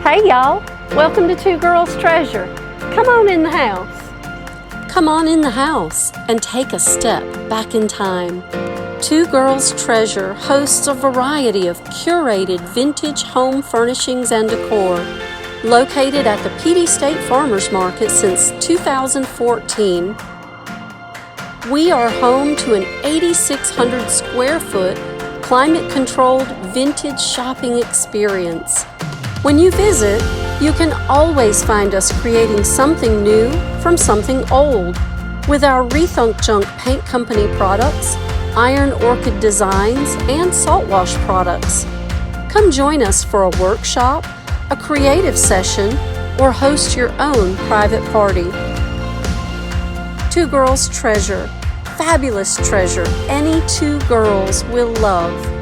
Hey y'all, welcome to Two Girls Treasure. Come on in the house. Come on in the house and take a step back in time. Two Girls Treasure hosts a variety of curated vintage home furnishings and decor. Located at the Petey State Farmers Market since 2014, we are home to an 8,600 square foot, climate-controlled vintage shopping experience. When you visit, you can always find us creating something new from something old with our Rethunk Junk Paint Company products, Iron Orchid designs, and salt wash products. Come join us for a workshop, a creative session, or host your own private party. Two Girls Treasure, fabulous treasure any two girls will love.